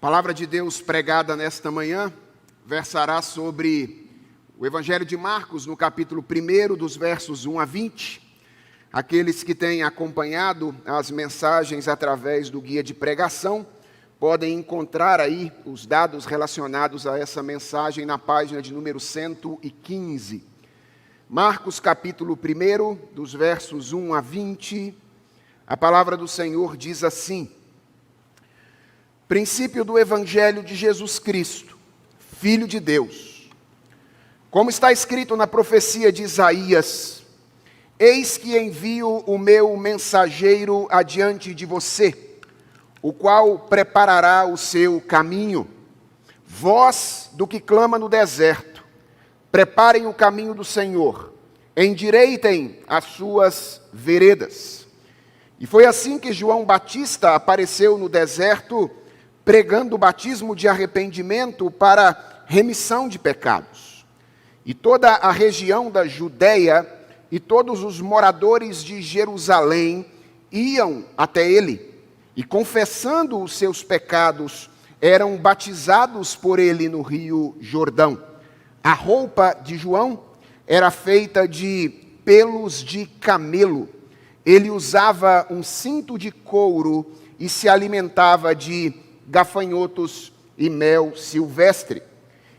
A palavra de Deus pregada nesta manhã versará sobre o Evangelho de Marcos, no capítulo 1, dos versos 1 a 20. Aqueles que têm acompanhado as mensagens através do guia de pregação podem encontrar aí os dados relacionados a essa mensagem na página de número 115. Marcos, capítulo 1, dos versos 1 a 20, a palavra do Senhor diz assim: Princípio do Evangelho de Jesus Cristo, Filho de Deus. Como está escrito na profecia de Isaías: Eis que envio o meu mensageiro adiante de você, o qual preparará o seu caminho. Voz do que clama no deserto: preparem o caminho do Senhor, endireitem as suas veredas. E foi assim que João Batista apareceu no deserto, pregando o batismo de arrependimento para remissão de pecados. E toda a região da Judéia e todos os moradores de Jerusalém iam até ele, e confessando os seus pecados, eram batizados por ele no rio Jordão. A roupa de João era feita de pelos de camelo. Ele usava um cinto de couro e se alimentava de gafanhotos e mel silvestre.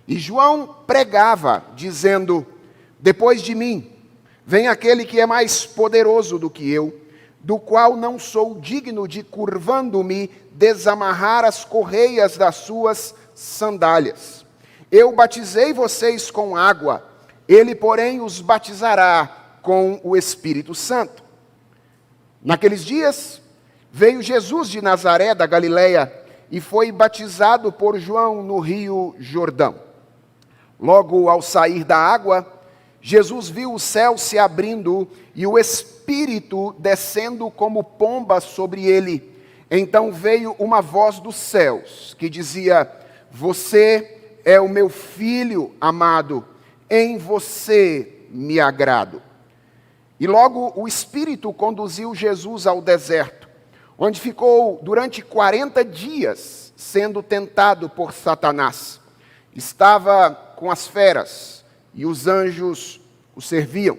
E João pregava, dizendo: Depois de mim vem aquele que é mais poderoso do que eu, do qual não sou digno de, curvando-me, desamarrar as correias das suas sandálias. Eu batizei vocês com água, ele, porém, os batizará com o Espírito Santo. Naqueles dias veio Jesus de Nazaré da Galileia e foi batizado por João no rio Jordão. Logo ao sair da água, Jesus viu o céu se abrindo e o Espírito descendo como pomba sobre ele. Então veio uma voz dos céus que dizia: Você é o meu filho amado, em você me agrado. E logo o Espírito conduziu Jesus ao deserto, onde ficou durante 40 dias sendo tentado por Satanás. Estava com as feras e os anjos o serviam.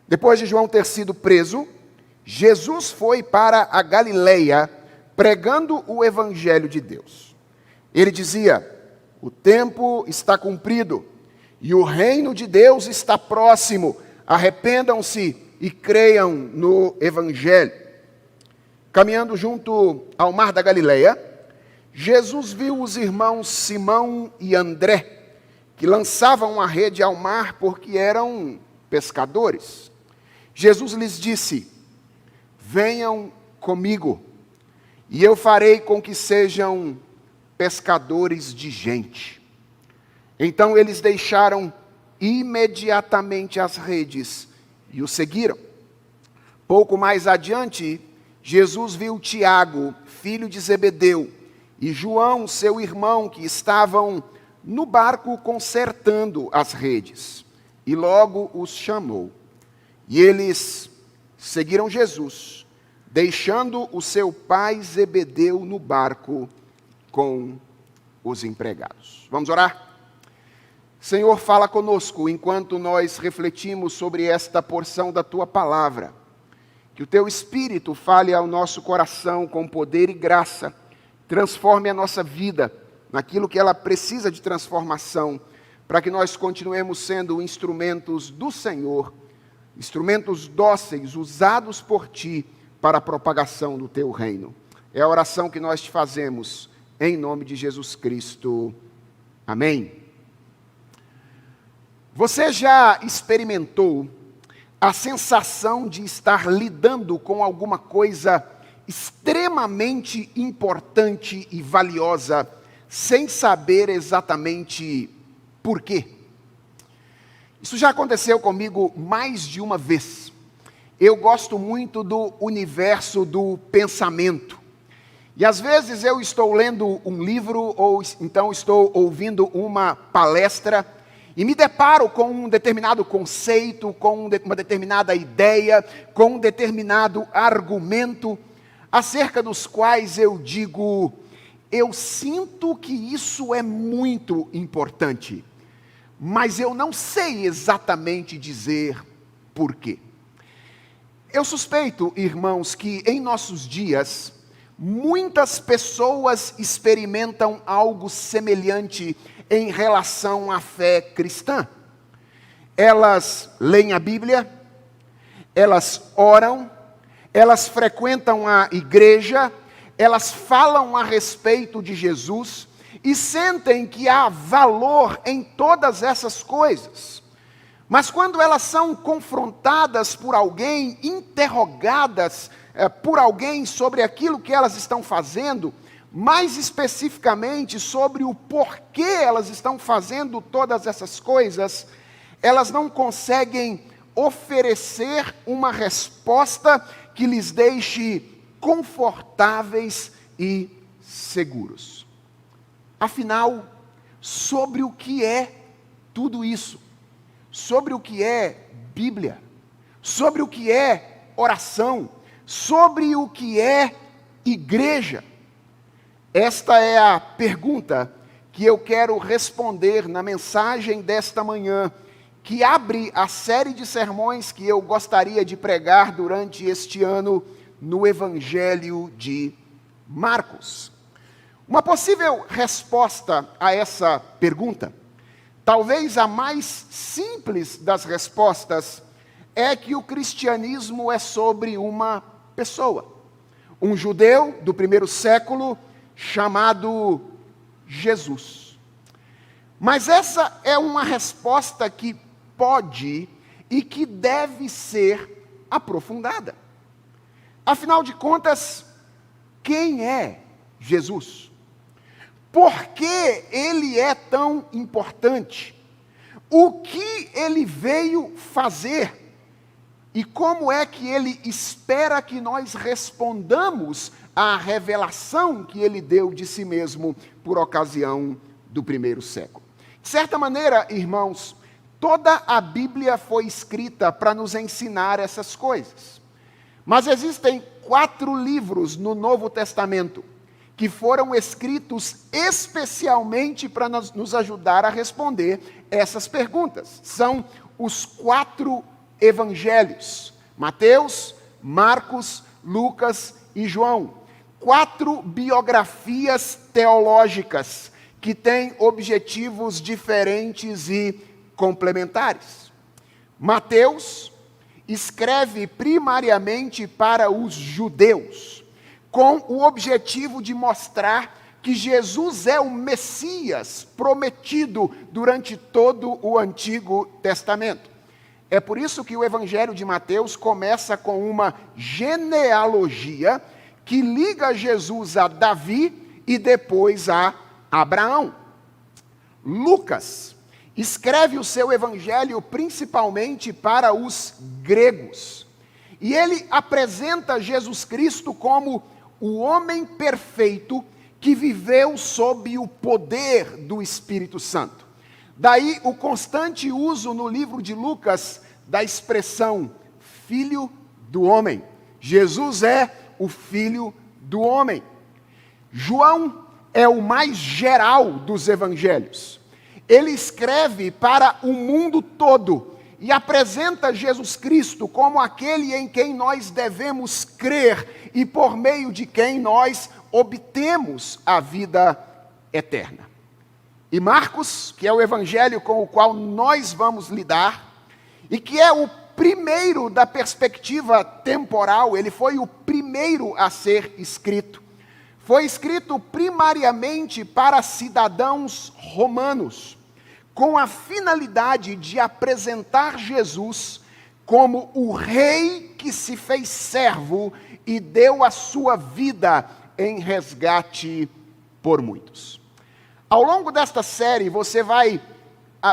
Depois de João ter sido preso, Jesus foi para a Galileia pregando o Evangelho de Deus. Ele dizia: O tempo está cumprido e o reino de Deus está próximo. Arrependam-se e creiam no Evangelho. Caminhando junto ao mar da Galileia, Jesus viu os irmãos Simão e André, que lançavam a rede ao mar porque eram pescadores. Jesus lhes disse: Venham comigo, e eu farei com que sejam pescadores de gente. Então eles deixaram imediatamente as redes e o seguiram. Pouco mais adiante, Jesus viu Tiago, filho de Zebedeu, e João, seu irmão, que estavam no barco consertando as redes, e logo os chamou. E eles seguiram Jesus, deixando o seu pai Zebedeu no barco com os empregados. Vamos orar? Senhor, fala conosco enquanto nós refletimos sobre esta porção da Tua palavra. Que o Teu Espírito fale ao nosso coração com poder e graça, transforme a nossa vida naquilo que ela precisa de transformação, para que nós continuemos sendo instrumentos do Senhor, instrumentos dóceis, usados por Ti para a propagação do Teu reino. É a oração que nós te fazemos, em nome de Jesus Cristo. Amém. Você já experimentou a sensação de estar lidando com alguma coisa extremamente importante e valiosa, sem saber exatamente por quê? Isso já aconteceu comigo mais de uma vez. Eu gosto muito do universo do pensamento. E às vezes eu estou lendo um livro ou então estou ouvindo uma palestra e me deparo com um determinado conceito, com uma determinada ideia, com um determinado argumento, acerca dos quais eu digo: eu sinto que isso é muito importante, mas eu não sei exatamente dizer por quê. Eu suspeito, irmãos, que em nossos dias, muitas pessoas experimentam algo semelhante em relação à fé cristã. Elas leem a Bíblia, elas oram, elas frequentam a igreja, elas falam a respeito de Jesus e sentem que há valor em todas essas coisas. Mas quando elas são confrontadas por alguém, interrogadas por alguém sobre aquilo que elas estão fazendo, mais especificamente sobre o porquê elas estão fazendo todas essas coisas, elas não conseguem oferecer uma resposta que lhes deixe confortáveis e seguros. Afinal, sobre o que é tudo isso? Sobre o que é Bíblia? Sobre o que é oração? Sobre o que é igreja? Esta é a pergunta que eu quero responder na mensagem desta manhã, que abre a série de sermões que eu gostaria de pregar durante este ano no Evangelho de Marcos. Uma possível resposta a essa pergunta, talvez a mais simples das respostas, é que o cristianismo é sobre uma pessoa. Um judeu do primeiro século chamado Jesus. Mas essa é uma resposta que pode e que deve ser aprofundada. Afinal de contas, quem é Jesus? Por que ele é tão importante? O que ele veio fazer? E como é que ele espera que nós respondamos à revelação que ele deu de si mesmo por ocasião do primeiro século? De certa maneira, irmãos, toda a Bíblia foi escrita para nos ensinar essas coisas. Mas existem 4 livros no Novo Testamento que foram escritos especialmente para nos ajudar a responder essas perguntas. São os 4 evangelhos: Mateus, Marcos, Lucas e João. 4 biografias teológicas que têm objetivos diferentes e complementares. Mateus escreve primariamente para os judeus, com o objetivo de mostrar que Jesus é o Messias prometido durante todo o Antigo Testamento. É por isso que o Evangelho de Mateus começa com uma genealogia que liga Jesus a Davi e depois a Abraão. Lucas escreve o seu evangelho principalmente para os gregos. E ele apresenta Jesus Cristo como o homem perfeito que viveu sob o poder do Espírito Santo. Daí o constante uso no livro de Lucas da expressão Filho do Homem. Jesus é o Filho do Homem. João é o mais geral dos evangelhos. Ele escreve para o mundo todo e apresenta Jesus Cristo como aquele em quem nós devemos crer e por meio de quem nós obtemos a vida eterna. E Marcos, que é o evangelho com o qual nós vamos lidar, e que é o primeiro da perspectiva temporal, ele foi o primeiro a ser escrito. Foi escrito primariamente para cidadãos romanos, com a finalidade de apresentar Jesus como o rei que se fez servo e deu a sua vida em resgate por muitos. Ao longo desta série, você vai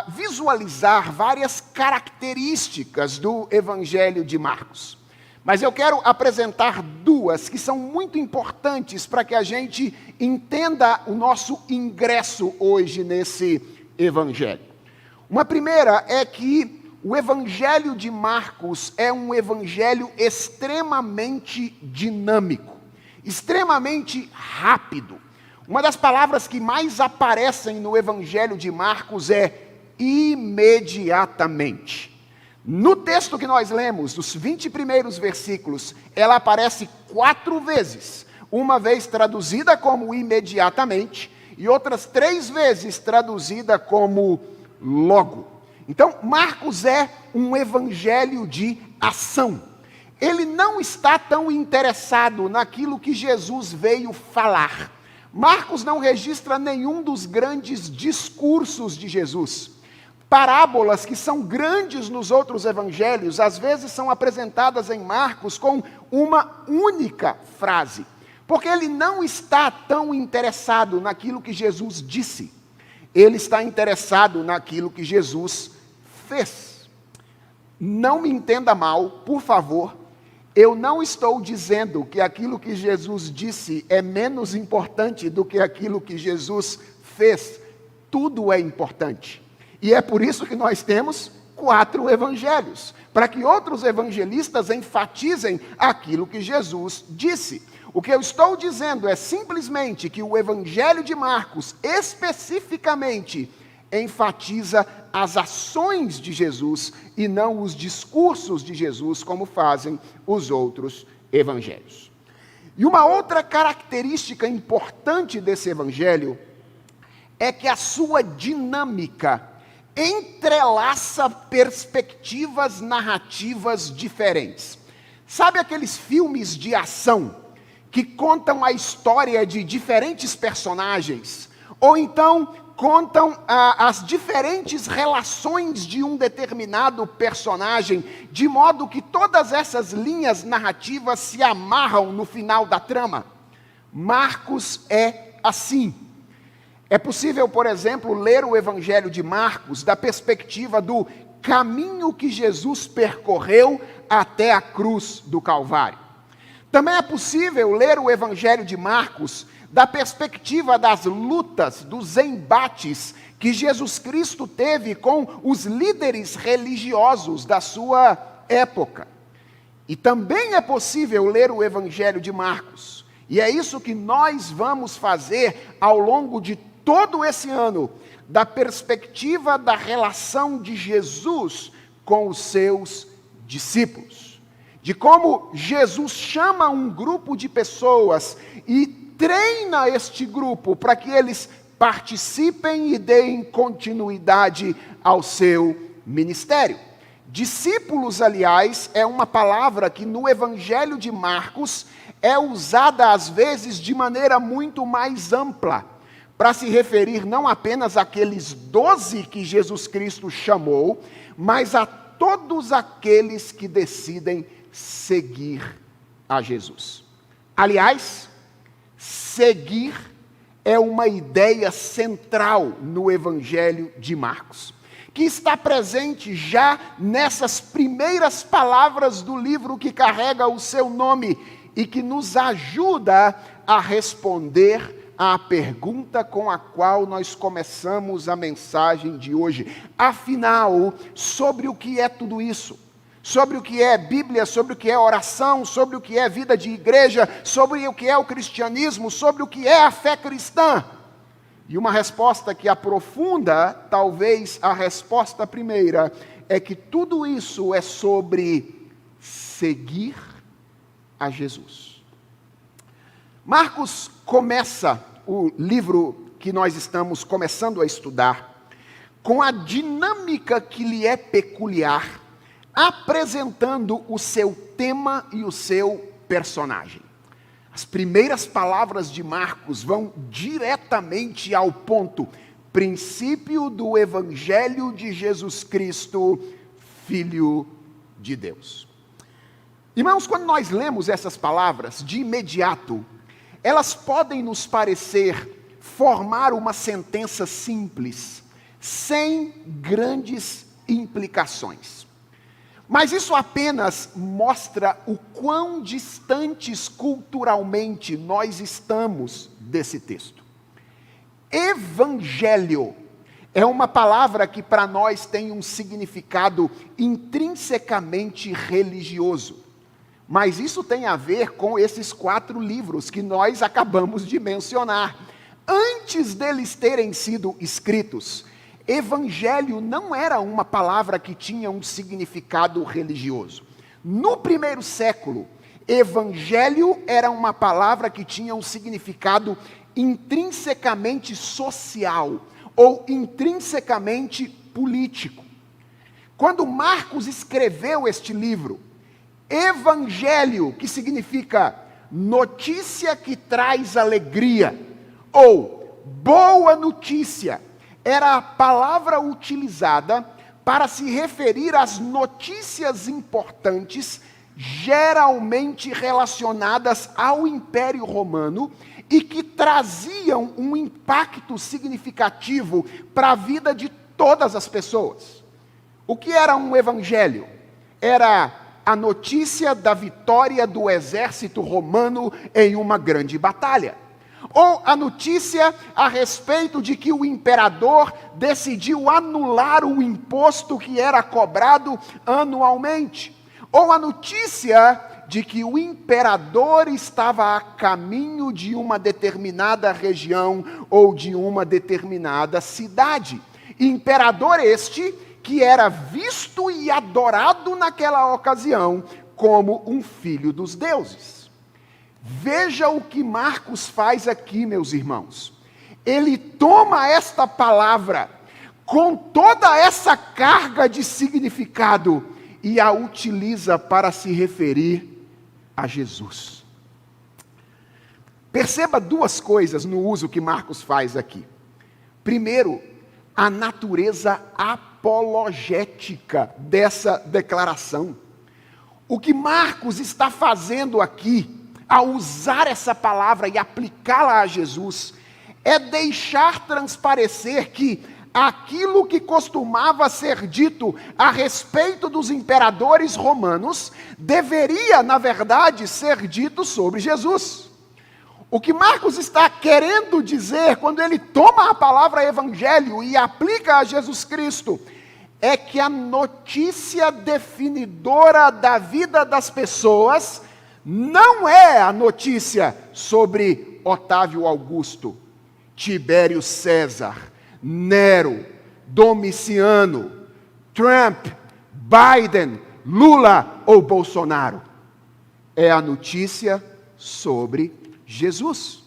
visualizar várias características do Evangelho de Marcos. Mas eu quero apresentar 2 que são muito importantes para que a gente entenda o nosso ingresso hoje nesse Evangelho. Uma primeira é que o Evangelho de Marcos é um evangelho extremamente dinâmico, extremamente rápido. Uma das palavras que mais aparecem no Evangelho de Marcos é imediatamente. No texto que nós lemos, dos 20 primeiros versículos, ela aparece 4 vezes. Uma vez traduzida como imediatamente e outras 3 vezes traduzida como logo. Então, Marcos é um evangelho de ação. Ele não está tão interessado naquilo que Jesus veio falar. Marcos não registra nenhum dos grandes discursos de Jesus. Parábolas que são grandes nos outros evangelhos, às vezes são apresentadas em Marcos com uma única frase. Porque ele não está tão interessado naquilo que Jesus disse. Ele está interessado naquilo que Jesus fez. Não me entenda mal, por favor. Eu não estou dizendo que aquilo que Jesus disse é menos importante do que aquilo que Jesus fez. Tudo é importante. E é por isso que nós temos 4 evangelhos, para que outros evangelistas enfatizem aquilo que Jesus disse. O que eu estou dizendo é simplesmente que o evangelho de Marcos, especificamente, enfatiza as ações de Jesus e não os discursos de Jesus, como fazem os outros evangelhos. E uma outra característica importante desse evangelho é que a sua dinâmica entrelaça perspectivas narrativas diferentes. Sabe aqueles filmes de ação que contam a história de diferentes personagens? Ou então contam as diferentes relações de um determinado personagem, de modo que todas essas linhas narrativas se amarram no final da trama? Marcos é assim. É possível, por exemplo, ler o Evangelho de Marcos da perspectiva do caminho que Jesus percorreu até a cruz do Calvário. Também é possível ler o Evangelho de Marcos da perspectiva das lutas, dos embates que Jesus Cristo teve com os líderes religiosos da sua época. E também é possível ler o Evangelho de Marcos, e é isso que nós vamos fazer ao longo de todo esse ano, da perspectiva da relação de Jesus com os seus discípulos. De como Jesus chama um grupo de pessoas e treina este grupo para que eles participem e deem continuidade ao seu ministério. Discípulos, aliás, é uma palavra que no Evangelho de Marcos é usada às vezes de maneira muito mais ampla, para se referir não apenas àqueles 12 que Jesus Cristo chamou, mas a todos aqueles que decidem seguir a Jesus. Aliás, seguir é uma ideia central no Evangelho de Marcos, que está presente já nessas primeiras palavras do livro que carrega o seu nome e que nos ajuda a responder à pergunta com a qual nós começamos a mensagem de hoje. Afinal, sobre o que é tudo isso? Sobre o que é Bíblia, sobre o que é oração, sobre o que é vida de igreja, sobre o que é o cristianismo, sobre o que é a fé cristã? E uma resposta que aprofunda, talvez a resposta primeira, é que tudo isso é sobre seguir a Jesus. Marcos começa o livro que nós estamos começando a estudar com a dinâmica que lhe é peculiar, apresentando o seu tema e o seu personagem. As primeiras palavras de Marcos vão diretamente ao ponto, princípio do Evangelho de Jesus Cristo, Filho de Deus. Irmãos, quando nós lemos essas palavras, de imediato, elas podem nos parecer formar uma sentença simples, sem grandes implicações. Mas isso apenas mostra o quão distantes culturalmente nós estamos desse texto. Evangelho é uma palavra que para nós tem um significado intrinsecamente religioso. Mas isso tem a ver com esses 4 livros que nós acabamos de mencionar. Antes deles terem sido escritos, evangelho não era uma palavra que tinha um significado religioso. No primeiro século, evangelho era uma palavra que tinha um significado intrinsecamente social ou intrinsecamente político. Quando Marcos escreveu este livro, evangelho, que significa notícia que traz alegria, ou boa notícia, era a palavra utilizada para se referir às notícias importantes, geralmente relacionadas ao Império Romano, e que traziam um impacto significativo para a vida de todas as pessoas. O que era um evangelho? Era a notícia da vitória do exército romano em uma grande batalha. Ou a notícia a respeito de que o imperador decidiu anular o imposto que era cobrado anualmente. Ou a notícia de que o imperador estava a caminho de uma determinada região ou de uma determinada cidade. Imperador este que era visto e adorado naquela ocasião como um filho dos deuses. Veja o que Marcos faz aqui, meus irmãos. Ele toma esta palavra com toda essa carga de significado e a utiliza para se referir a Jesus. Perceba duas coisas no uso que Marcos faz aqui. Primeiro, a natureza apologética dessa declaração. O que Marcos está fazendo aqui, ao usar essa palavra e aplicá-la a Jesus, é deixar transparecer que aquilo que costumava ser dito a respeito dos imperadores romanos, deveria, na verdade, ser dito sobre Jesus. O que Marcos está querendo dizer, quando ele toma a palavra evangelho e aplica a Jesus Cristo, é que a notícia definidora da vida das pessoas não é a notícia sobre Otávio Augusto, Tibério César, Nero, Domiciano, Trump, Biden, Lula ou Bolsonaro. É a notícia sobre Jesus.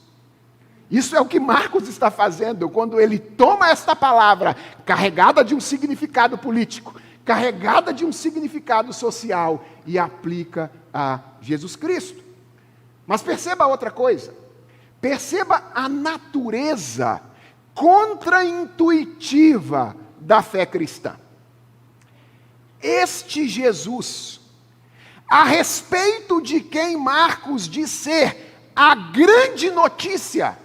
Isso é o que Marcos está fazendo quando ele toma esta palavra carregada de um significado político, carregada de um significado social e aplica a Jesus Cristo. Mas perceba outra coisa. Perceba a natureza contraintuitiva da fé cristã. Este Jesus, a respeito de quem Marcos diz ser a grande notícia,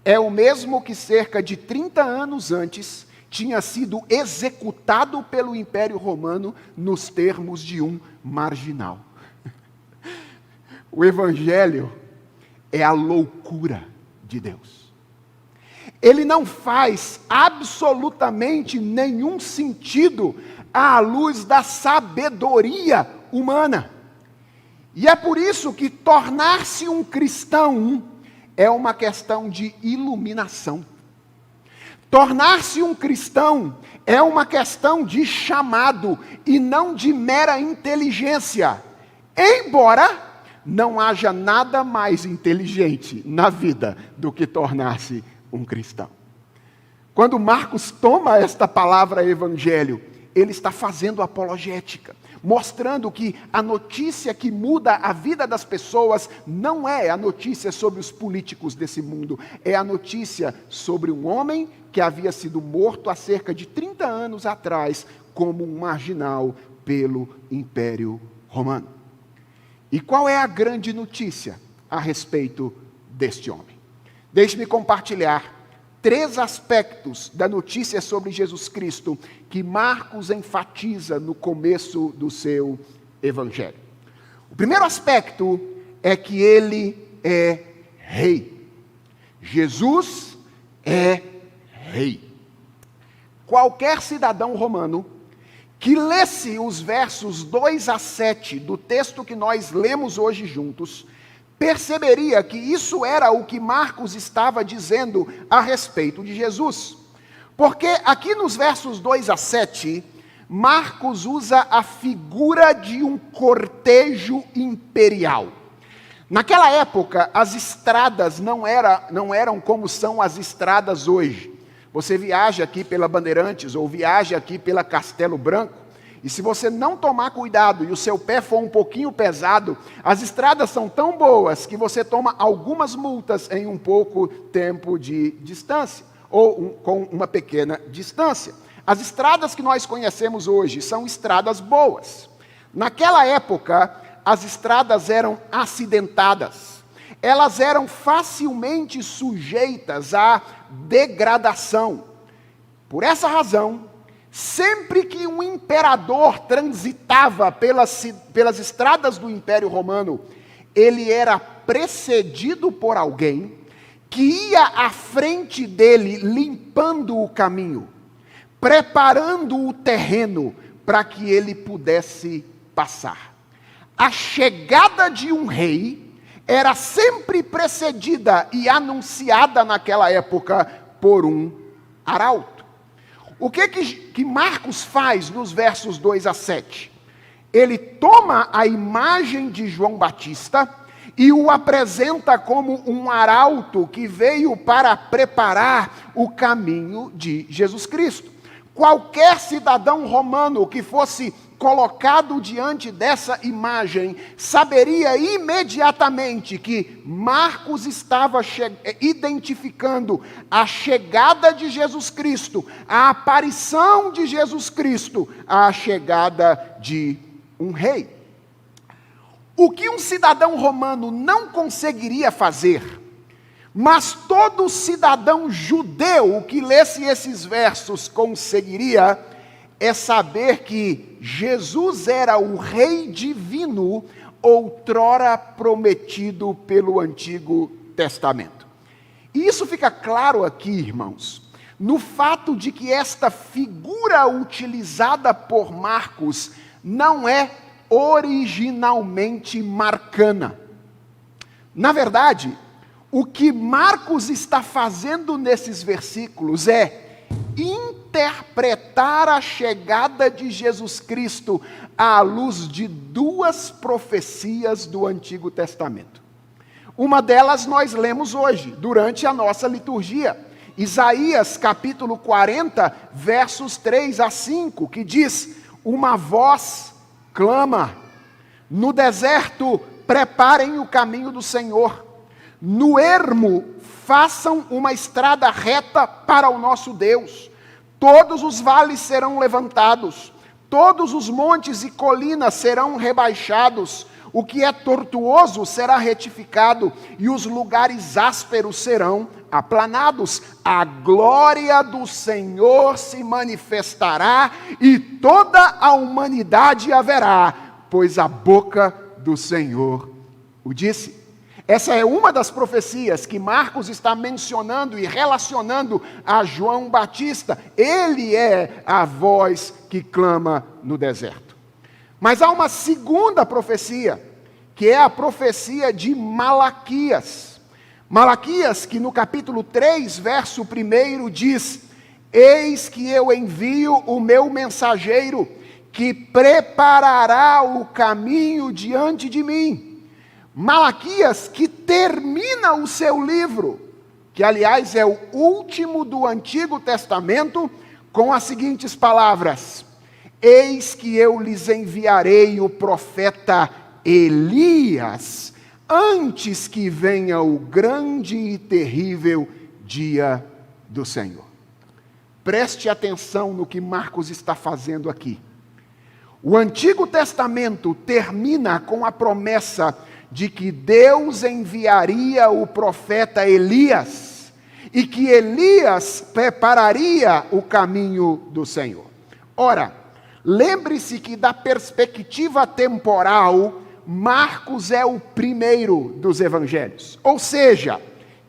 é o mesmo que cerca de 30 anos antes tinha sido executado pelo Império Romano nos termos de um marginal. O Evangelho é a loucura de Deus. Ele não faz absolutamente nenhum sentido à luz da sabedoria humana. E é por isso que tornar-se um cristão é uma questão de iluminação. Tornar-se um cristão é uma questão de chamado e não de mera inteligência. Embora não haja nada mais inteligente na vida do que tornar-se um cristão. Quando Marcos toma esta palavra evangelho, ele está fazendo apologética, mostrando que a notícia que muda a vida das pessoas não é a notícia sobre os políticos desse mundo, é a notícia sobre um homem que havia sido morto há cerca de 30 anos atrás como um marginal pelo Império Romano. E qual é a grande notícia a respeito deste homem? Deixe-me compartilhar 3 aspectos da notícia sobre Jesus Cristo que Marcos enfatiza no começo do seu evangelho. O primeiro aspecto é que ele é rei. Jesus é rei. Qualquer cidadão romano que lesse os versos 2 a 7 do texto que nós lemos hoje juntos, perceberia que isso era o que Marcos estava dizendo a respeito de Jesus. Porque aqui nos versos 2 a 7, Marcos usa a figura de um cortejo imperial. Naquela época, as estradas não eram como são as estradas hoje. Você viaja aqui pela Bandeirantes ou viaja aqui pela Castelo Branco, e se você não tomar cuidado e o seu pé for um pouquinho pesado, as estradas são tão boas que você toma algumas multas em um pouco tempo de distância, ou com uma pequena distância. As estradas que nós conhecemos hoje são estradas boas. Naquela época, as estradas eram acidentadas. Elas eram facilmente sujeitas à degradação. Por essa razão, sempre que um imperador transitava pelas estradas do Império Romano, ele era precedido por alguém que ia à frente dele limpando o caminho, preparando o terreno para que ele pudesse passar. A chegada de um rei era sempre precedida e anunciada naquela época por um arauto. O que Marcos faz nos versos 2 a 7? Ele toma a imagem de João Batista e o apresenta como um arauto que veio para preparar o caminho de Jesus Cristo. Qualquer cidadão romano que fosse colocado diante dessa imagem, saberia imediatamente que Marcos estava identificando a chegada de Jesus Cristo, a aparição de Jesus Cristo, a chegada de um rei. O que um cidadão romano não conseguiria fazer, mas todo cidadão judeu que lesse esses versos conseguiria, é saber que Jesus era o Rei divino, outrora prometido pelo Antigo Testamento. E isso fica claro aqui, irmãos, no fato de que esta figura utilizada por Marcos não é originalmente marcana. Na verdade, o que Marcos está fazendo nesses versículos é interpretar a chegada de Jesus Cristo à luz de duas profecias do Antigo Testamento. Uma delas nós lemos hoje, durante a nossa liturgia. Isaías capítulo 40, versos 3 a 5, que diz: uma voz clama, no deserto preparem o caminho do Senhor, no ermo façam uma estrada reta para o nosso Deus. Todos os vales serão levantados, todos os montes e colinas serão rebaixados, o que é tortuoso será retificado, e os lugares ásperos serão aplanados. A glória do Senhor se manifestará, e toda a humanidade a verá, pois a boca do Senhor o disse. Essa é uma das profecias que Marcos está mencionando e relacionando a João Batista. Ele é a voz que clama no deserto. Mas há uma segunda profecia, que é a profecia de Malaquias. Malaquias, que no capítulo 3, verso 1, diz: eis que eu envio o meu mensageiro, que preparará o caminho diante de mim. Malaquias, que termina o seu livro, que aliás é o último do Antigo Testamento, com as seguintes palavras: eis que eu lhes enviarei o profeta Elias, antes que venha o grande e terrível dia do Senhor. Preste atenção no que Marcos está fazendo aqui. O Antigo Testamento termina com a promessa de que Deus enviaria o profeta Elias, e que Elias prepararia o caminho do Senhor. Ora, lembre-se que da perspectiva temporal, Marcos é o primeiro dos evangelhos. Ou seja,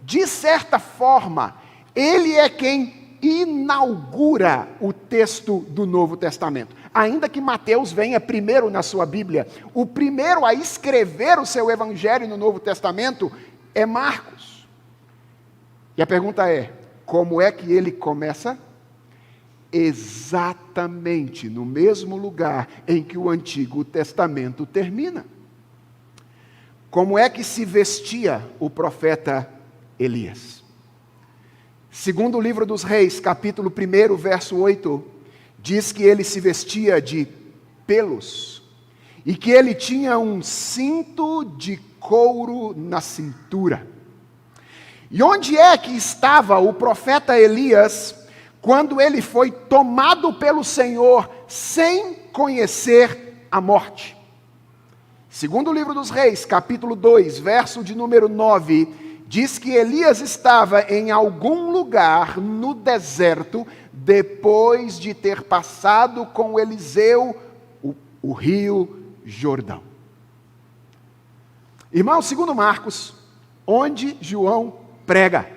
de certa forma, ele é quem inaugura o texto do Novo Testamento. Ainda que Mateus venha primeiro na sua Bíblia, o primeiro a escrever o seu evangelho no Novo Testamento é Marcos. E a pergunta é, como é que ele começa? Exatamente no mesmo lugar em que o Antigo Testamento termina. Como é que se vestia o profeta Elias? Segundo o livro dos Reis, capítulo 1, verso 8, diz que ele se vestia de pelos e que ele tinha um cinto de couro na cintura. E onde é que estava o profeta Elias quando ele foi tomado pelo Senhor sem conhecer a morte? Segundo o livro dos Reis, capítulo 2, verso de número 9, diz que Elias estava em algum lugar no deserto, depois de ter passado com Eliseu o rio Jordão. Irmão, segundo Marcos, onde João prega?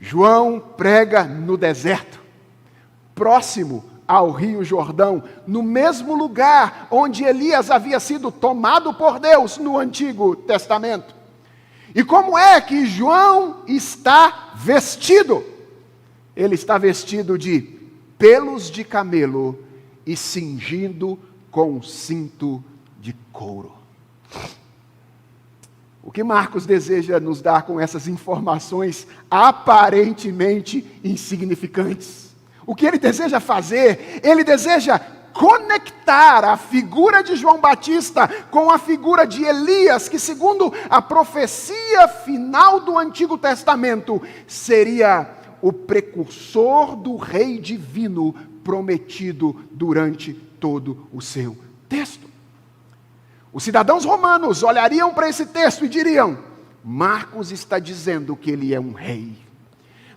João prega no deserto, próximo ao rio Jordão, no mesmo lugar onde Elias havia sido tomado por Deus no Antigo Testamento. E como é que João está vestido? Ele está vestido de pelos de camelo e cingindo com um cinto de couro. O que Marcos deseja nos dar com essas informações aparentemente insignificantes? O que ele deseja fazer? Ele deseja conectar a figura de João Batista com a figura de Elias, que segundo a profecia final do Antigo Testamento, seria o precursor do rei divino prometido durante todo o seu texto. Os cidadãos romanos olhariam para esse texto e diriam: Marcos está dizendo que ele é um rei.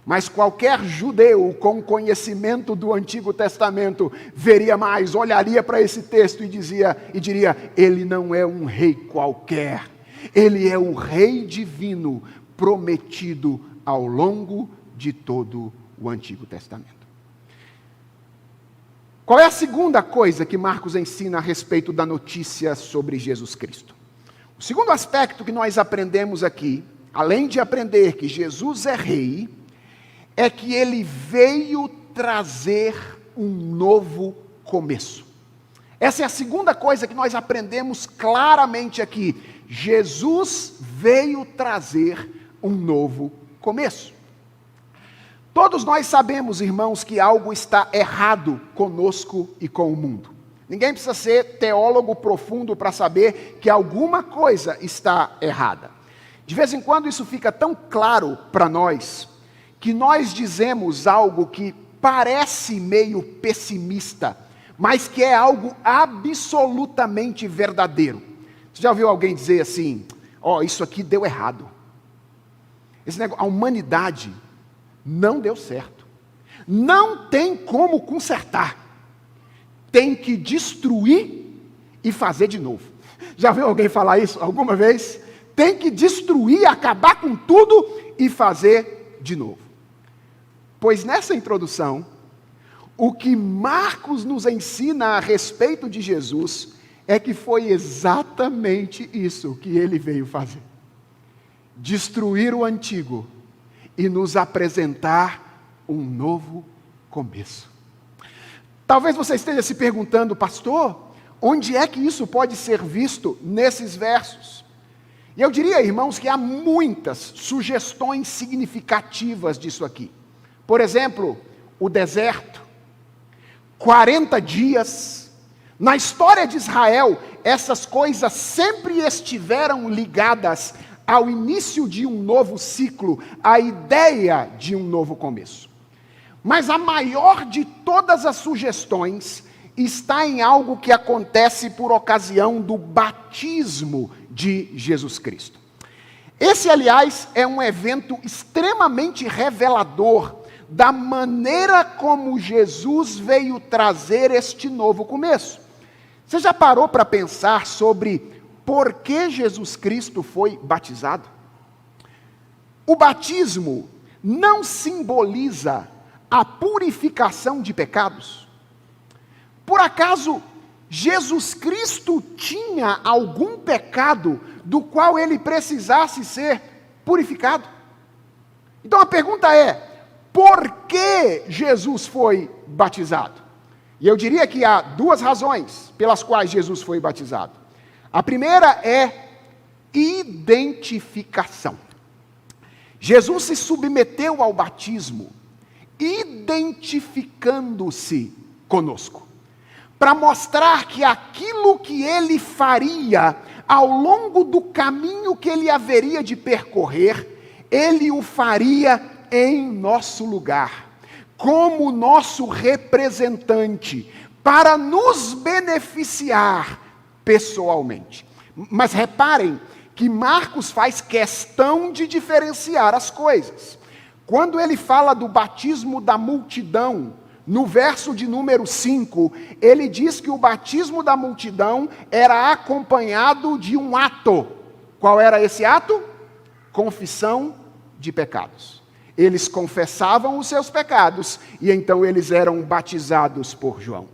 Mas qualquer judeu com conhecimento do Antigo Testamento veria mais, olharia para esse texto e diria: ele não é um rei qualquer, ele é o rei divino prometido ao longo de todo o Antigo Testamento. Qual é a segunda coisa que Marcos ensina a respeito da notícia sobre Jesus Cristo? O segundo aspecto que nós aprendemos aqui, além de aprender que Jesus é rei, é que ele veio trazer um novo começo. Essa é a segunda coisa que nós aprendemos claramente aqui. Jesus veio trazer um novo começo. Todos nós sabemos, irmãos, que algo está errado conosco e com o mundo. Ninguém precisa ser teólogo profundo para saber que alguma coisa está errada. De vez em quando isso fica tão claro para nós, que nós dizemos algo que parece meio pessimista, mas que é algo absolutamente verdadeiro. Você já ouviu alguém dizer assim: isso aqui deu errado. A humanidade não deu certo. Não tem como consertar. Tem que destruir e fazer de novo. Já viu alguém falar isso alguma vez? Tem que destruir, acabar com tudo e fazer de novo. Pois nessa introdução, o que Marcos nos ensina a respeito de Jesus é que foi exatamente isso que ele veio fazer. Destruir o antigo e nos apresentar um novo começo. Talvez você esteja se perguntando: pastor, onde é que isso pode ser visto nesses versos? E eu diria, irmãos, que há muitas sugestões significativas disso aqui. Por exemplo, o deserto, 40 dias. Na história de Israel, essas coisas sempre estiveram ligadas ao início de um novo ciclo, à ideia de um novo começo. Mas a maior de todas as sugestões está em algo que acontece por ocasião do batismo de Jesus Cristo. Esse, aliás, é um evento extremamente revelador da maneira como Jesus veio trazer este novo começo. Você já parou para pensar sobre por que Jesus Cristo foi batizado? O batismo não simboliza a purificação de pecados? Por acaso Jesus Cristo tinha algum pecado do qual ele precisasse ser purificado? Então a pergunta é: por que Jesus foi batizado? E eu diria que há duas razões pelas quais Jesus foi batizado. A primeira é identificação. Jesus se submeteu ao batismo identificando-se conosco, para mostrar que aquilo que ele faria ao longo do caminho que ele haveria de percorrer, ele o faria em nosso lugar, como nosso representante, para nos beneficiar pessoalmente. Mas reparem que Marcos faz questão de diferenciar as coisas. Quando ele fala do batismo da multidão, no verso de número 5, ele diz que o batismo da multidão era acompanhado de um ato. Qual era esse ato? Confissão de pecados. Eles confessavam os seus pecados e então eles eram batizados por João.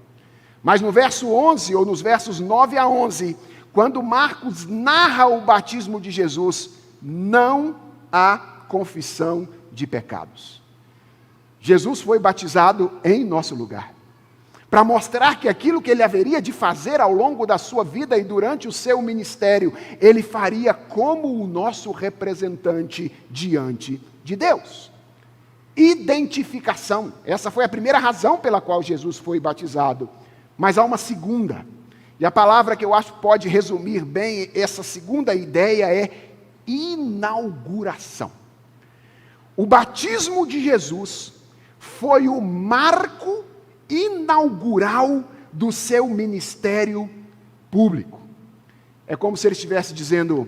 Mas no verso 11, ou nos versos 9 a 11, quando Marcos narra o batismo de Jesus, não há confissão de pecados. Jesus foi batizado em nosso lugar, para mostrar que aquilo que ele haveria de fazer ao longo da sua vida e durante o seu ministério, ele faria como o nosso representante diante de Deus. Identificação. Essa foi a primeira razão pela qual Jesus foi batizado. Mas há uma segunda. E a palavra que eu acho que pode resumir bem essa segunda ideia é inauguração. O batismo de Jesus foi o marco inaugural do seu ministério público. É como se ele estivesse dizendo: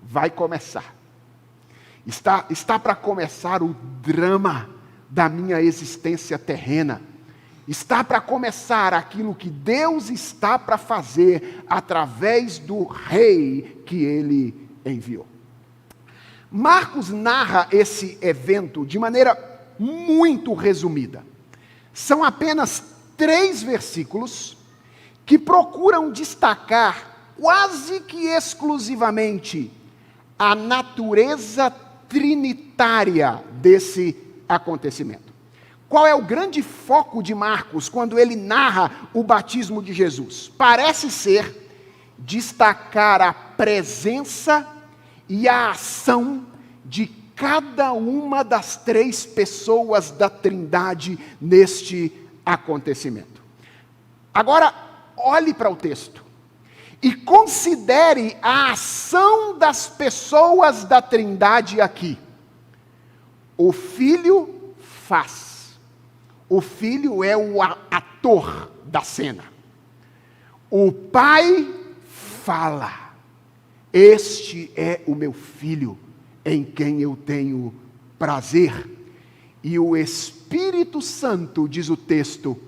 vai começar. Está para começar o drama da minha existência terrena. Está para começar aquilo que Deus está para fazer através do rei que ele enviou. Marcos narra esse evento de maneira muito resumida. São apenas 3 versículos que procuram destacar quase que exclusivamente a natureza trinitária desse acontecimento. Qual é o grande foco de Marcos quando ele narra o batismo de Jesus? Parece ser destacar a presença e a ação de cada uma das 3 pessoas da Trindade neste acontecimento. Agora, olhe para o texto e considere a ação das pessoas da Trindade aqui. O Filho faz. O Filho é o ator da cena. O Pai fala. Este é o meu Filho, em quem eu tenho prazer. E o Espírito Santo, diz o texto,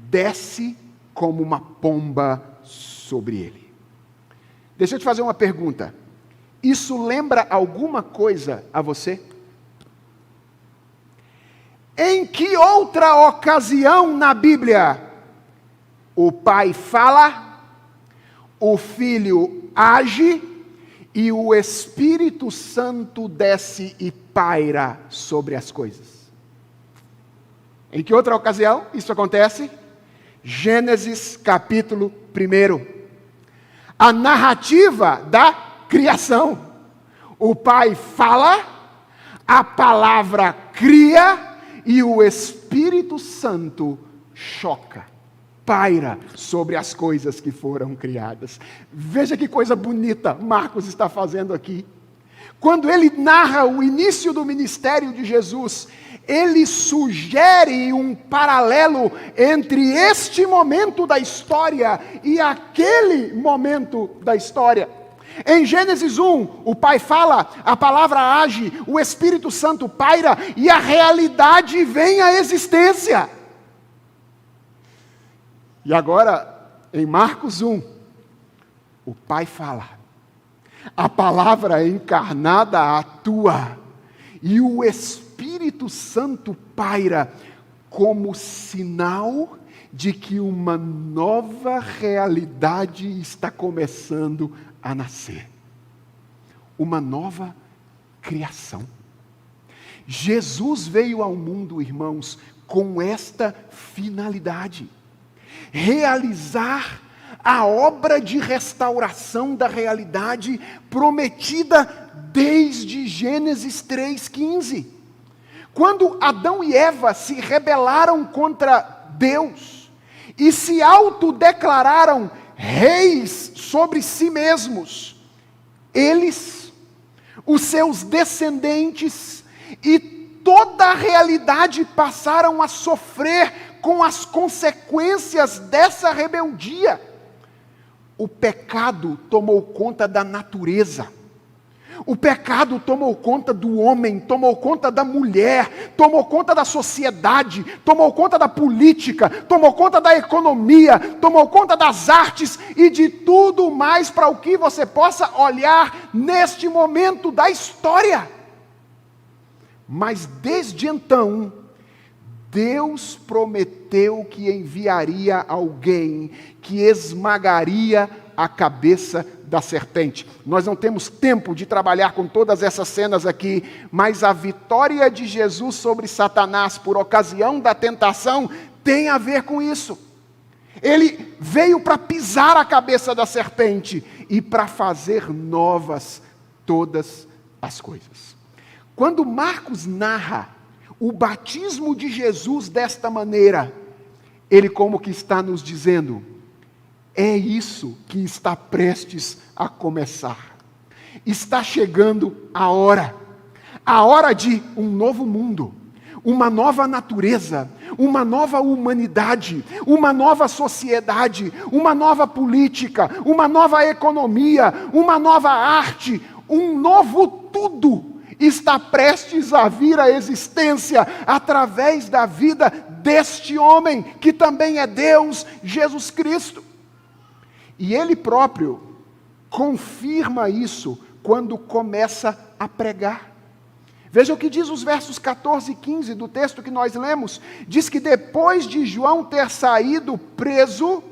desce como uma pomba sobre ele. Deixa eu te fazer uma pergunta. Isso lembra alguma coisa a você? Em que outra ocasião na Bíblia o Pai fala, o Filho age e o Espírito Santo desce e paira sobre as coisas? Em que outra ocasião isso acontece? Gênesis capítulo 1. A narrativa da criação. O Pai fala, a palavra cria e o Espírito Santo choca, paira sobre as coisas que foram criadas. Veja que coisa bonita Marcos está fazendo aqui. Quando ele narra o início do ministério de Jesus, ele sugere um paralelo entre este momento da história e aquele momento da história. Em Gênesis 1, o Pai fala, a palavra age, o Espírito Santo paira e a realidade vem à existência. E agora, em Marcos 1, o Pai fala, a palavra encarnada atua e o Espírito Santo paira como sinal de que uma nova realidade está começando a nascer. Uma nova criação. Jesus veio ao mundo, irmãos, com esta finalidade: realizar a obra de restauração da realidade prometida desde Gênesis 3,15. Quando Adão e Eva se rebelaram contra Deus e se autodeclararam reis sobre si mesmos, eles, os seus descendentes e toda a realidade passaram a sofrer com as consequências dessa rebeldia. O pecado tomou conta da natureza. O pecado tomou conta do homem, tomou conta da mulher, tomou conta da sociedade, tomou conta da política, tomou conta da economia, tomou conta das artes e de tudo mais para o que você possa olhar neste momento da história. Mas desde então, Deus prometeu que enviaria alguém que esmagaria a cabeça da serpente. Nós não temos tempo de trabalhar com todas essas cenas aqui, mas a vitória de Jesus sobre Satanás por ocasião da tentação tem a ver com isso. Ele veio para pisar a cabeça da serpente e para fazer novas todas as coisas. Quando Marcos narra o batismo de Jesus desta maneira, ele como que está nos dizendo: é isso que está prestes a começar. Está chegando a hora de um novo mundo, uma nova natureza, uma nova humanidade, uma nova sociedade, uma nova política, uma nova economia, uma nova arte, um novo tudo está prestes a vir à existência através da vida deste homem, que também é Deus, Jesus Cristo. E ele próprio confirma isso quando começa a pregar. Veja o que diz os versos 14 e 15 do texto que nós lemos. Diz que depois de João ter saído preso,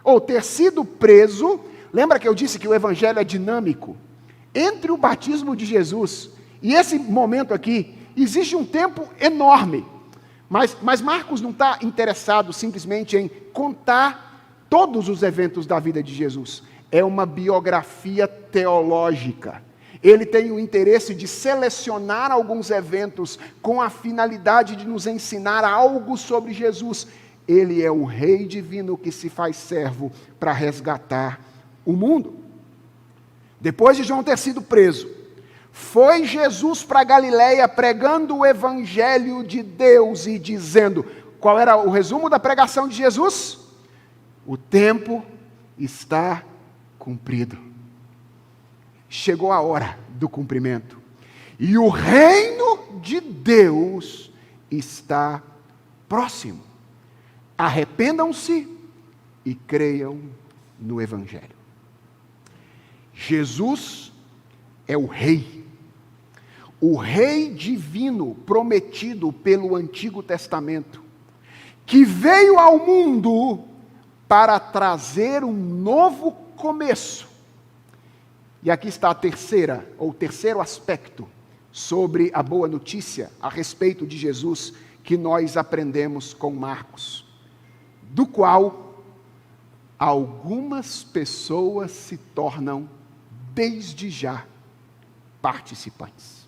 ou ter sido preso, lembra que eu disse que o evangelho é dinâmico? Entre o batismo de Jesus e esse momento aqui, existe um tempo enorme. Mas Marcos não está interessado simplesmente em contar todos os eventos da vida de Jesus. É uma biografia teológica. Ele tem o interesse de selecionar alguns eventos com a finalidade de nos ensinar algo sobre Jesus. Ele é o Rei divino que se faz servo para resgatar o mundo. Depois de João ter sido preso, foi Jesus para Galiléia pregando o evangelho de Deus e dizendo: qual era o resumo da pregação de Jesus? O tempo está cumprido. Chegou a hora do cumprimento. E o reino de Deus está próximo. Arrependam-se e creiam no evangelho. Jesus é o Rei. O Rei divino prometido pelo Antigo Testamento, que veio ao mundo para trazer um novo começo. E aqui está a terceiro aspecto sobre a boa notícia a respeito de Jesus que nós aprendemos com Marcos, do qual algumas pessoas se tornam desde já participantes.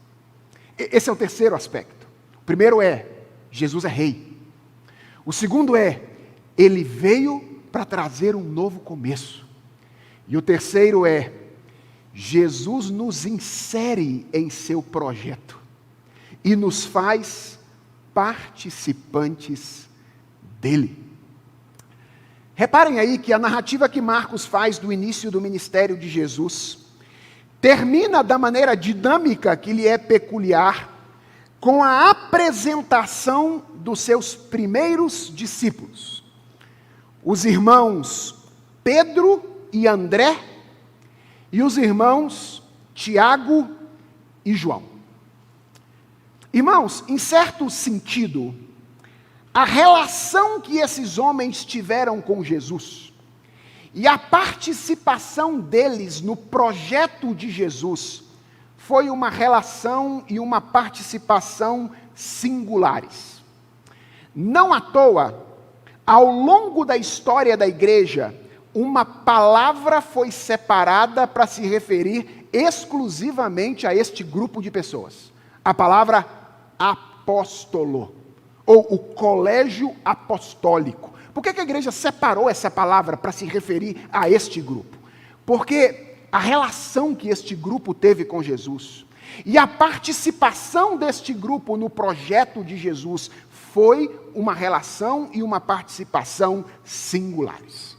Esse é o terceiro aspecto. O primeiro é, Jesus é rei. O segundo é, ele veio para trazer um novo começo. E o terceiro é, Jesus nos insere em seu projeto e nos faz participantes dele. Reparem aí que a narrativa que Marcos faz do início do ministério de Jesus termina da maneira dinâmica que lhe é peculiar, com a apresentação dos seus primeiros discípulos, os irmãos Pedro e André, e os irmãos Tiago e João. Irmãos, em certo sentido, a relação que esses homens tiveram com Jesus e a participação deles no projeto de Jesus foi uma relação e uma participação singulares. Não à toa, ao longo da história da igreja, uma palavra foi separada para se referir exclusivamente a este grupo de pessoas. A palavra apóstolo, ou o colégio apostólico. Por que a igreja separou essa palavra para se referir a este grupo? Porque a relação que este grupo teve com Jesus e a participação deste grupo no projeto de Jesus foi uma relação e uma participação singulares.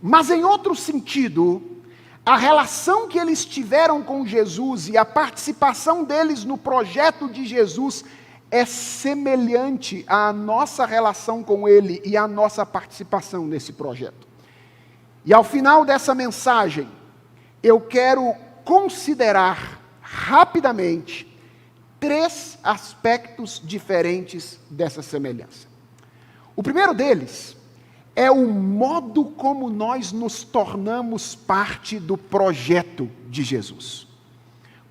Mas em outro sentido, a relação que eles tiveram com Jesus e a participação deles no projeto de Jesus é semelhante à nossa relação com Ele e à nossa participação nesse projeto. E ao final dessa mensagem, eu quero considerar rapidamente 3 aspectos diferentes dessa semelhança. O primeiro deles é o modo como nós nos tornamos parte do projeto de Jesus.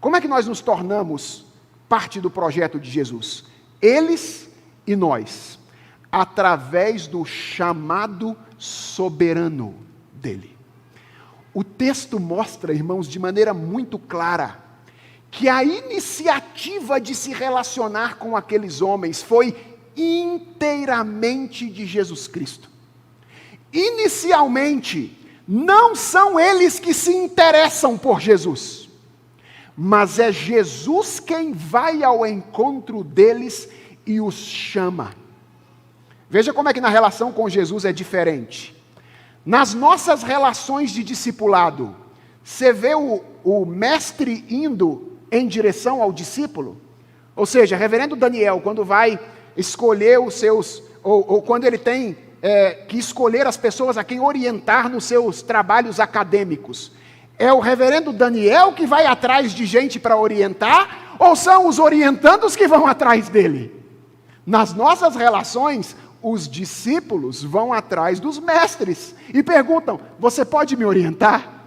Como é que nós nos tornamos parte do projeto de Jesus? Eles e nós, através do chamado soberano dele. O texto mostra, irmãos, de maneira muito clara, que a iniciativa de se relacionar com aqueles homens foi inteiramente de Jesus Cristo. Inicialmente, não são eles que se interessam por Jesus, mas é Jesus quem vai ao encontro deles e os chama. Veja como é que na relação com Jesus é diferente. Nas nossas relações de discipulado, você vê o mestre indo em direção ao discípulo? Ou seja, reverendo Daniel, quando vai escolher os seus, ou quando ele tem que escolher as pessoas a quem orientar nos seus trabalhos acadêmicos, é o reverendo Daniel que vai atrás de gente para orientar, ou são os orientandos que vão atrás dele? Nas nossas relações, os discípulos vão atrás dos mestres e perguntam: você pode me orientar?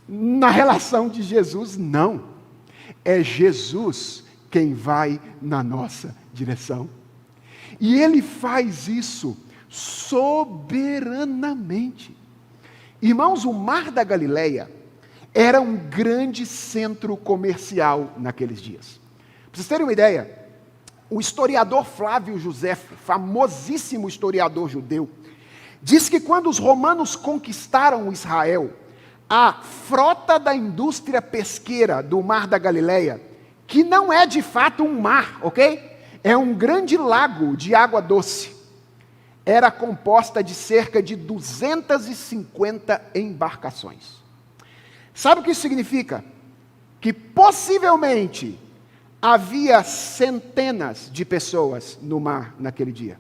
Na relação de Jesus, não. É Jesus quem vai na nossa direção. E ele faz isso soberanamente. Irmãos, o Mar da Galileia era um grande centro comercial naqueles dias. Para vocês terem uma ideia, o historiador Flávio Josefo, famosíssimo historiador judeu, diz que quando os romanos conquistaram Israel, a frota da indústria pesqueira do Mar da Galileia, que não é de fato um mar, ok? É um grande lago de água doce, era composta de cerca de 250 embarcações. Sabe o que isso significa? Que possivelmente havia centenas de pessoas no mar naquele dia.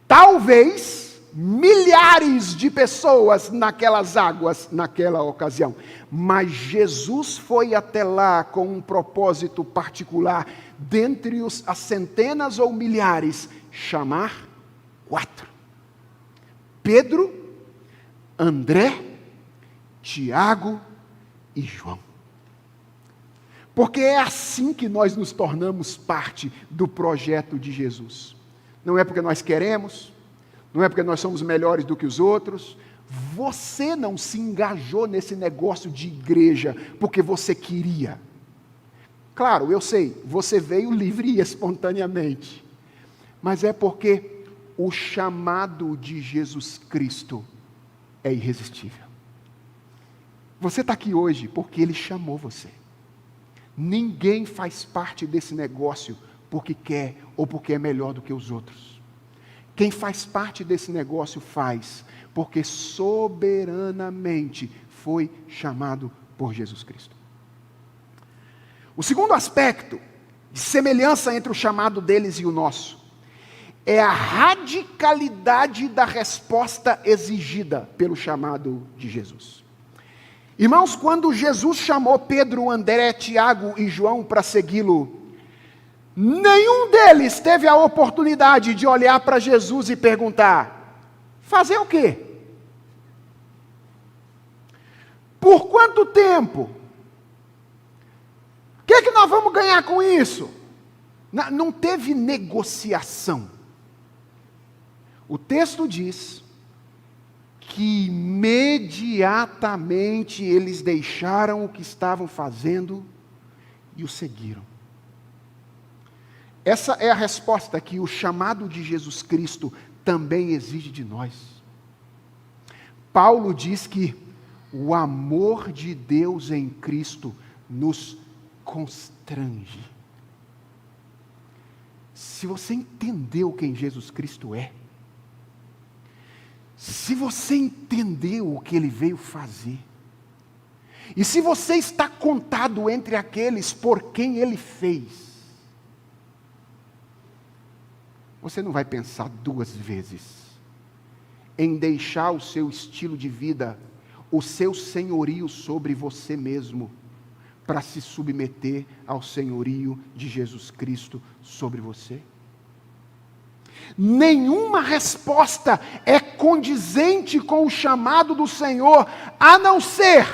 Talvez milhares de pessoas naquelas águas naquela ocasião. Mas Jesus foi até lá com um propósito particular, dentre as centenas ou milhares, chamar 4. Pedro, André, Tiago e João. Porque é assim que nós nos tornamos parte do projeto de Jesus. Não é porque nós queremos, não é porque nós somos melhores do que os outros. Você não se engajou nesse negócio de igreja porque você queria. Claro, eu sei, você veio livre e espontaneamente. Mas é porque o chamado de Jesus Cristo é irresistível. Você está aqui hoje porque Ele chamou você. Ninguém faz parte desse negócio porque quer ou porque é melhor do que os outros. Quem faz parte desse negócio faz porque soberanamente foi chamado por Jesus Cristo. O segundo aspecto de semelhança entre o chamado deles e o nosso é a radicalidade da resposta exigida pelo chamado de Jesus. Irmãos, quando Jesus chamou Pedro, André, Tiago e João para segui-lo, Nenhum deles teve a oportunidade de olhar para Jesus e perguntar: fazer o quê? Por quanto tempo? O que é que nós vamos ganhar com isso? Não teve negociação. O texto diz que imediatamente eles deixaram o que estavam fazendo e o seguiram. Essa é a resposta que o chamado de Jesus Cristo também exige de nós. Paulo diz que o amor de Deus em Cristo nos constrange. Se você entendeu quem Jesus Cristo é, se você entendeu o que Ele veio fazer, e se você está contado entre aqueles por quem Ele fez, você não vai pensar duas vezes em deixar o seu estilo de vida, o seu senhorio sobre você mesmo, para se submeter ao senhorio de Jesus Cristo sobre você. Nenhuma resposta é condizente com o chamado do Senhor, a não ser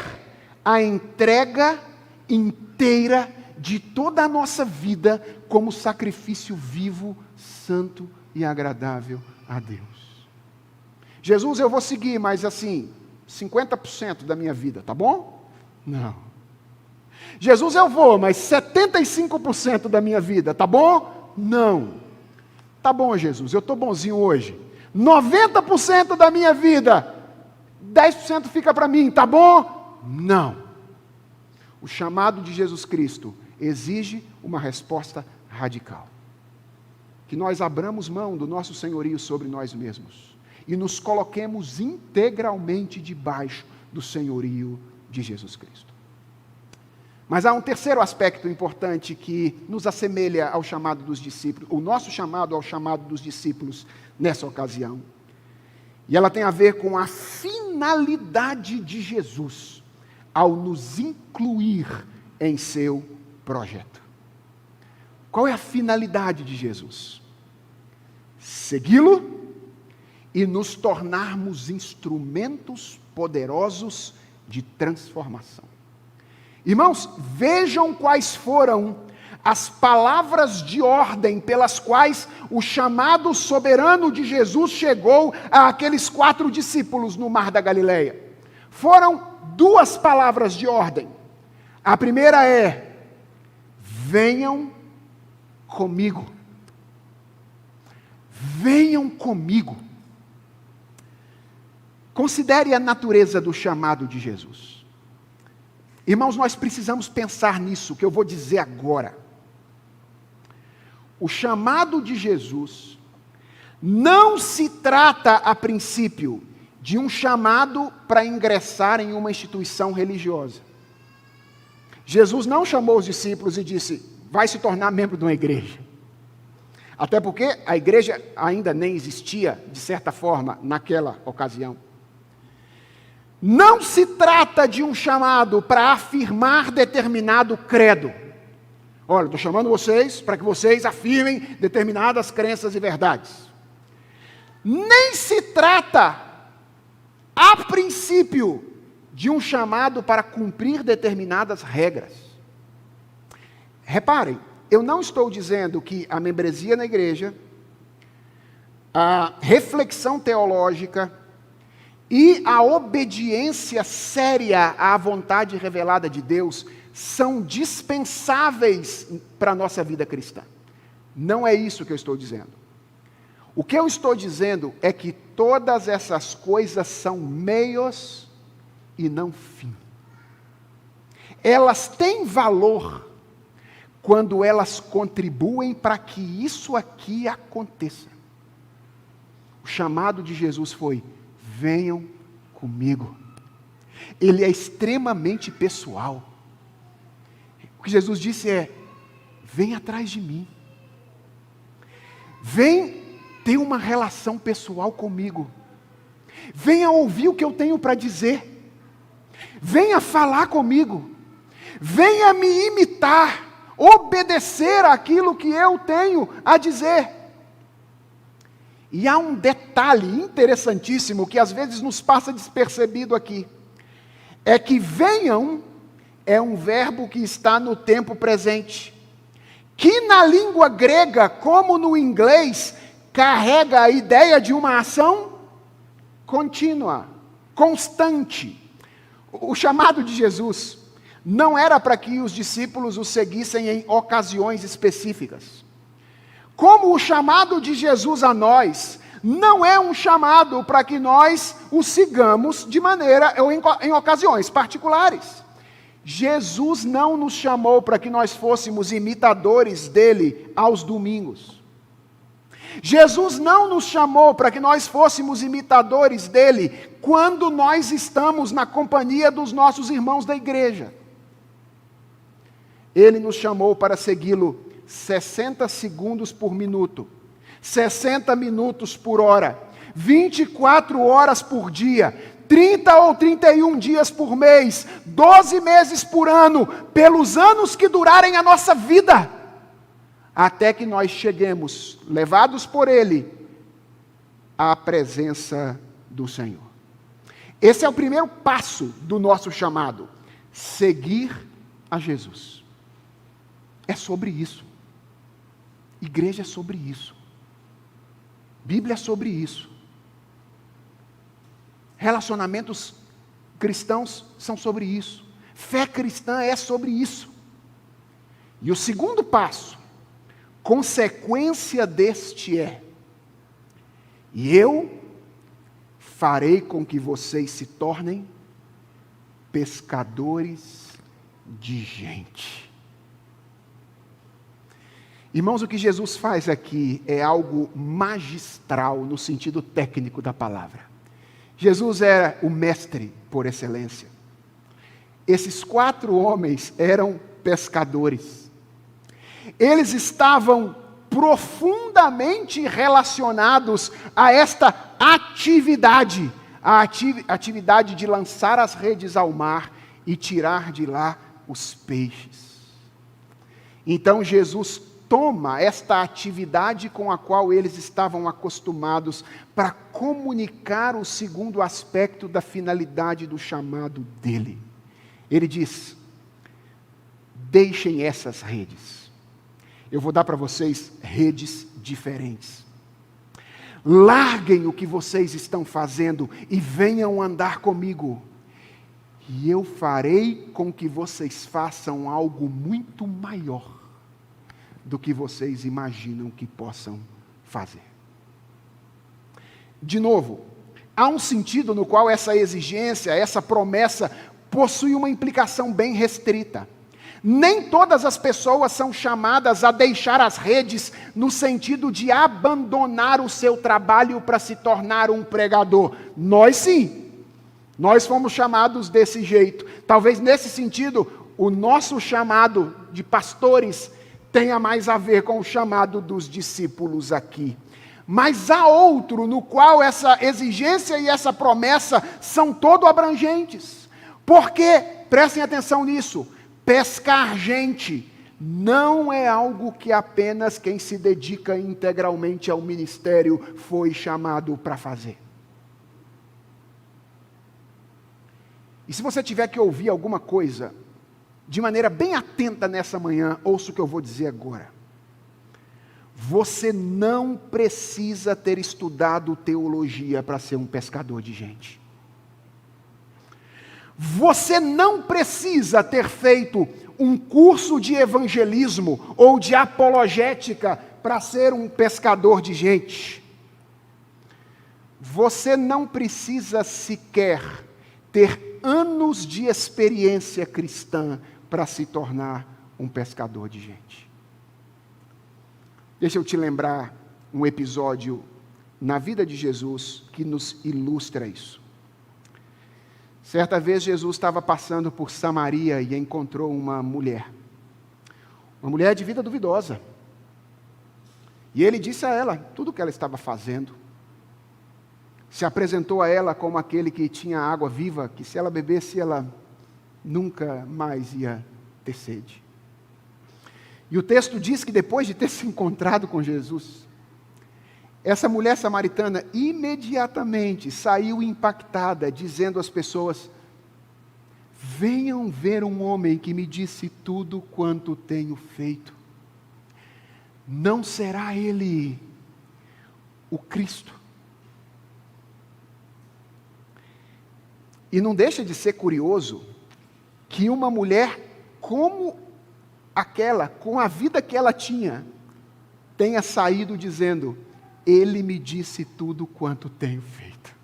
a entrega inteira de toda a nossa vida como sacrifício vivo, santo e agradável a Deus. Jesus, eu vou seguir, mas assim, 50% da minha vida, tá bom? Não. Jesus, eu vou, mas 75% da minha vida, tá bom? Não. Tá bom, Jesus, eu estou bonzinho hoje. 90% da minha vida, 10% fica para mim, tá bom? Não. O chamado de Jesus Cristo exige uma resposta radical. Que nós abramos mão do nosso senhorio sobre nós mesmos e nos coloquemos integralmente debaixo do senhorio de Jesus Cristo. Mas há um terceiro aspecto importante que nos assemelha ao chamado dos discípulos, o nosso chamado ao chamado dos discípulos nessa ocasião. E ela tem a ver com a finalidade de Jesus ao nos incluir em seu projeto. Qual é a finalidade de Jesus? Segui-lo e nos tornarmos instrumentos poderosos de transformação. Irmãos, vejam quais foram as palavras de ordem pelas quais o chamado soberano de Jesus chegou àqueles 4 discípulos no Mar da Galileia. Foram 2 palavras de ordem. A primeira é: venham comigo. Venham comigo. Considere a natureza do chamado de Jesus. Irmãos, nós precisamos pensar nisso que eu vou dizer agora. O chamado de Jesus não se trata, a princípio, de um chamado para ingressar em uma instituição religiosa. Jesus não chamou os discípulos e disse: vai se tornar membro de uma igreja. Até porque a igreja ainda nem existia, de certa forma, naquela ocasião. Não se trata de um chamado para afirmar determinado credo. Olha, estou chamando vocês para que vocês afirmem determinadas crenças e verdades. Nem se trata, a princípio, de um chamado para cumprir determinadas regras. Reparem, eu não estou dizendo que a membresia na igreja, a reflexão teológica e a obediência séria à vontade revelada de Deus são dispensáveis para a nossa vida cristã. Não é isso que eu estou dizendo. O que eu estou dizendo é que todas essas coisas são meios e não fim. Elas têm valor quando elas contribuem para que isso aqui aconteça. O chamado de Jesus foi: venham comigo. Ele é extremamente pessoal. O que Jesus disse é: vem atrás de mim. Vem ter uma relação pessoal comigo. Venha ouvir o que eu tenho para dizer. Venha falar comigo. Venha me imitar. obedecer aquilo que eu tenho a dizer. E há um detalhe interessantíssimo que às vezes nos passa despercebido aqui. É que venham é um verbo que está no tempo presente, que na língua grega, como no inglês, carrega a ideia de uma ação contínua, constante. O chamado de Jesus não era para que os discípulos o seguissem em ocasiões específicas. Como o chamado de Jesus a nós não é um chamado para que nós o sigamos de maneira ou em ocasiões particulares. Jesus não nos chamou para que nós fôssemos imitadores dele aos domingos. Jesus não nos chamou para que nós fôssemos imitadores dele quando nós estamos na companhia dos nossos irmãos da igreja. Ele nos chamou para segui-lo 60 segundos por minuto, 60 minutos por hora, 24 horas por dia, 30 ou 31 dias por mês, 12 meses por ano, pelos anos que durarem a nossa vida, até que nós cheguemos, levados por Ele, à presença do Senhor. Esse é o primeiro passo do nosso chamado, seguir a Jesus. É sobre isso. Igreja é sobre isso. Bíblia é sobre isso. Relacionamentos cristãos são sobre isso. Fé cristã é sobre isso. E o segundo passo, consequência deste é: e eu farei com que vocês se tornem pescadores de gente. Irmãos, o que Jesus faz aqui é algo magistral no sentido técnico da palavra. Jesus era o mestre por excelência. Esses 4 homens eram pescadores. Eles estavam profundamente relacionados a esta atividade, a atividade de lançar as redes ao mar e tirar de lá os peixes. Então Jesus toma esta atividade com a qual eles estavam acostumados para comunicar o segundo aspecto da finalidade do chamado dele. Ele diz: deixem essas redes. Eu vou dar para vocês redes diferentes. Larguem o que vocês estão fazendo e venham andar comigo. E eu farei com que vocês façam algo muito maior do que vocês imaginam que possam fazer. De novo, há um sentido no qual essa exigência, essa promessa, possui uma implicação bem restrita. Nem todas as pessoas são chamadas a deixar as redes no sentido de abandonar o seu trabalho para se tornar um pregador. Nós sim, nós fomos chamados desse jeito. Talvez nesse sentido, o nosso chamado de pastores tenha mais a ver com o chamado dos discípulos aqui. Mas há outro no qual essa exigência e essa promessa são todo abrangentes. Porque, prestem atenção nisso, pescar gente não é algo que apenas quem se dedica integralmente ao ministério foi chamado para fazer. E se você tiver que ouvir alguma coisa de maneira bem atenta nessa manhã, ouça o que eu vou dizer agora. Você não precisa ter estudado teologia para ser um pescador de gente. Você não precisa ter feito um curso de evangelismo ou de apologética para ser um pescador de gente. Você não precisa sequer ter anos de experiência cristã para se tornar um pescador de gente. Deixa eu te lembrar um episódio na vida de Jesus que nos ilustra isso. Certa vez Jesus estava passando por Samaria e encontrou uma mulher de vida duvidosa. E ele disse a ela tudo o que ela estava fazendo. Se apresentou a ela como aquele que tinha água viva, que se ela bebesse, ela nunca mais ia ter sede. E o texto diz que depois de ter se encontrado com Jesus, essa mulher samaritana imediatamente saiu impactada, dizendo às pessoas: venham ver um homem que me disse tudo quanto tenho feito. Não será ele o Cristo? E não deixa de ser curioso que uma mulher como aquela, com a vida que ela tinha, tenha saído dizendo: ele me disse tudo quanto tenho feito.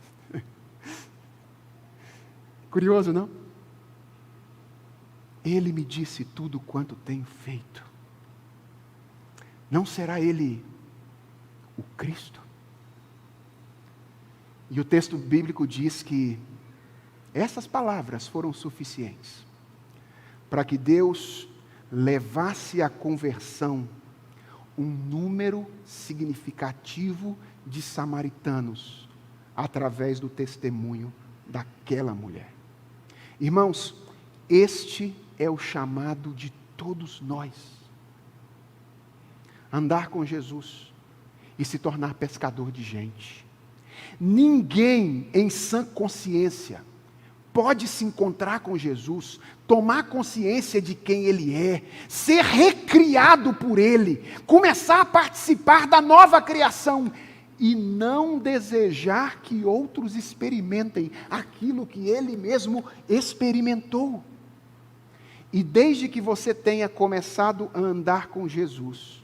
Curioso, não? Ele me disse tudo quanto tenho feito. Não será ele o Cristo? E o texto bíblico diz que essas palavras foram suficientes para que Deus levasse à conversão um número significativo de samaritanos através do testemunho daquela mulher. Irmãos, este é o chamado de todos nós: andar com Jesus e se tornar pescador de gente. Ninguém em sã consciência pode se encontrar com Jesus, tomar consciência de quem Ele é, ser recriado por Ele, começar a participar da nova criação e não desejar que outros experimentem aquilo que Ele mesmo experimentou. E desde que você tenha começado a andar com Jesus,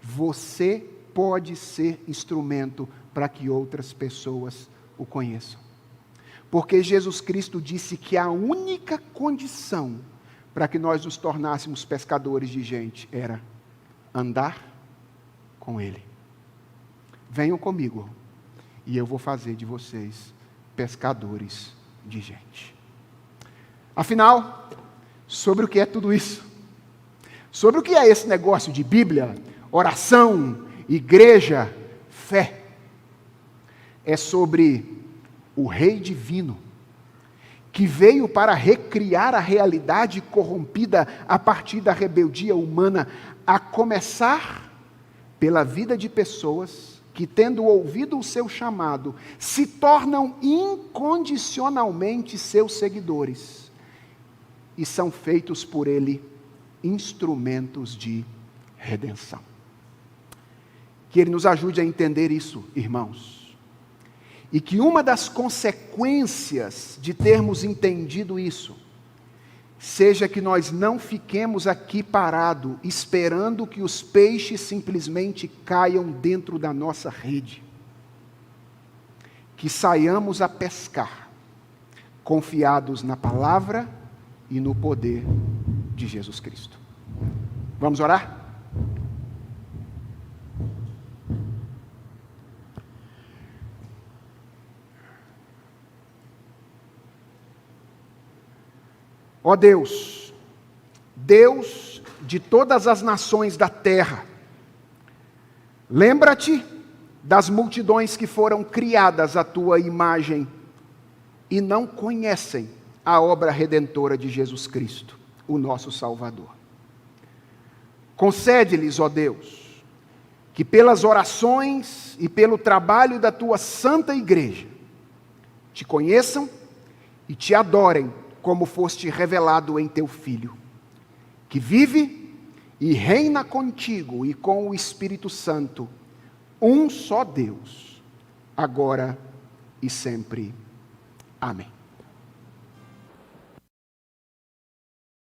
você pode ser instrumento para que outras pessoas o conheçam. Porque Jesus Cristo disse que a única condição para que nós nos tornássemos pescadores de gente era andar com Ele. Venham comigo e eu vou fazer de vocês pescadores de gente. Afinal, sobre o que é tudo isso? Sobre o que é esse negócio de Bíblia, oração, igreja, fé? É sobre o Rei Divino, que veio para recriar a realidade corrompida a partir da rebeldia humana, a começar pela vida de pessoas que, tendo ouvido o seu chamado, se tornam incondicionalmente seus seguidores e são feitos por Ele instrumentos de redenção. Que Ele nos ajude a entender isso, irmãos. E que uma das consequências de termos entendido isso, seja que nós não fiquemos aqui parados, esperando que os peixes simplesmente caiam dentro da nossa rede. Que saiamos a pescar, confiados na palavra e no poder de Jesus Cristo. Vamos orar? Ó Deus, Deus de todas as nações da terra, lembra-te das multidões que foram criadas à tua imagem e não conhecem a obra redentora de Jesus Cristo, o nosso Salvador. Concede-lhes, ó Deus, que pelas orações e pelo trabalho da tua santa igreja, te conheçam e te adorem como foste revelado em teu Filho, que vive e reina contigo e com o Espírito Santo, um só Deus, agora e sempre. Amém.